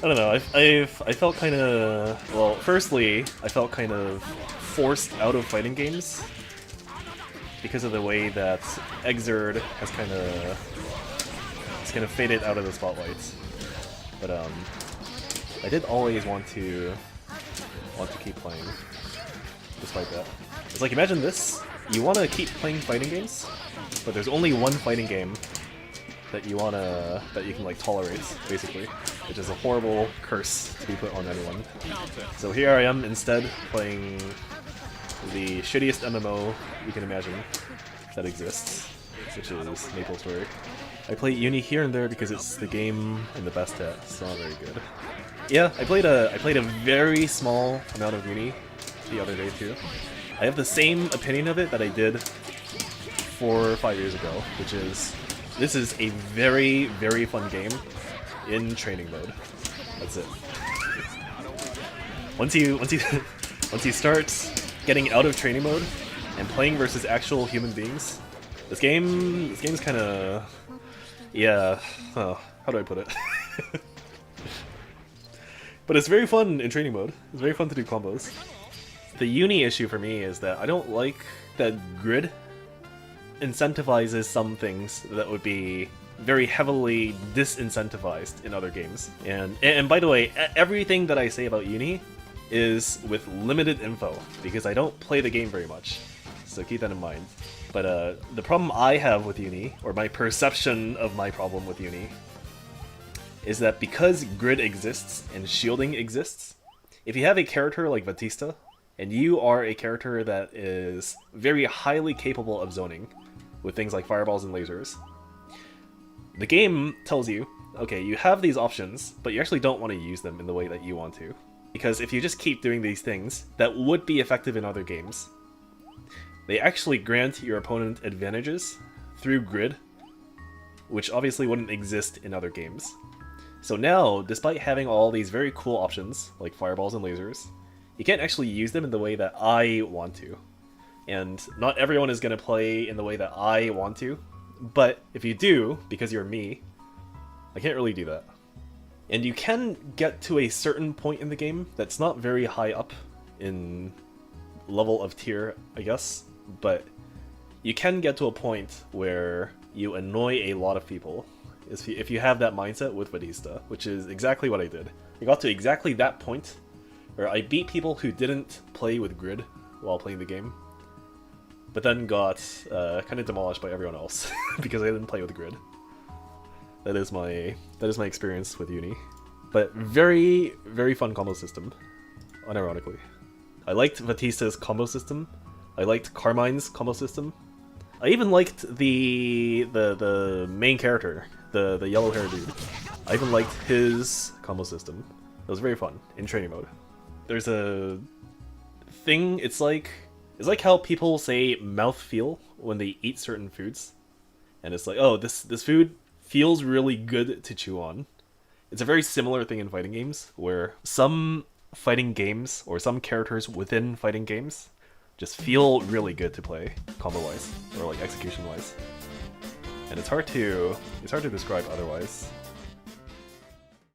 I don't know. I felt kind of well. Firstly, I felt kind of forced out of fighting games because of the way that Exerd has kind of faded out of the spotlight. But I did always want to keep playing, despite that. It's like, imagine this: you want to keep playing fighting games, but there's only one fighting game that you can like tolerate, basically, which is a horrible curse to be put on anyone. So here I am instead playing the shittiest MMO you can imagine that exists, which is Maple Story. I play Uni here and there because it's the game I'm the best at. It's not very good. Yeah, I played a very small amount of Uni the other day too. I have the same opinion of it that I did 4 or 5 years ago, which is this is a very, very fun game in training mode. That's it. Once you once you start getting out of training mode and playing versus actual human beings, this game's kind of, yeah. Oh, how do I put it? But it's very fun in training mode. It's very fun to do combos. The Uni issue for me is that I don't like that grid incentivizes some things that would be very heavily disincentivized in other games. And by the way, everything that I say about Uni is with limited info, because I don't play the game very much, so keep that in mind. But the problem I have with Uni, or my perception of my problem with Uni, is that because grid exists and shielding exists, if you have a character like Batista, and you are a character that is very highly capable of zoning, with things like fireballs and lasers, the game tells you, okay, you have these options, but you actually don't want to use them in the way that you want to. Because if you just keep doing these things that would be effective in other games, they actually grant your opponent advantages through grid, which obviously wouldn't exist in other games. So now, despite having all these very cool options, like fireballs and lasers, you can't actually use them in the way that I want to. And not everyone is going to play in the way that I want to, but if you do, because you're me, I can't really do that. And you can get to a certain point in the game that's not very high up in level of tier, I guess, but you can get to a point where you annoy a lot of people if you have that mindset with Batista, which is exactly what I did. I got to exactly that point where I beat people who didn't play with grid while playing the game, but then got kind of demolished by everyone else because I didn't play with grid. That is my experience with Uni. But very, very fun combo system, unironically. I liked Batista's combo system. I liked Carmine's combo system. I even liked the main character, the yellow hair dude. I even liked his combo system. It was very fun in training mode. There's a thing, it's like how people say mouthfeel when they eat certain foods. And it's like, oh, this food feels really good to chew on. It's a very similar thing in fighting games, where some fighting games, or some characters within fighting games, just feel really good to play, combo-wise, or like execution-wise. And it's hard to describe otherwise.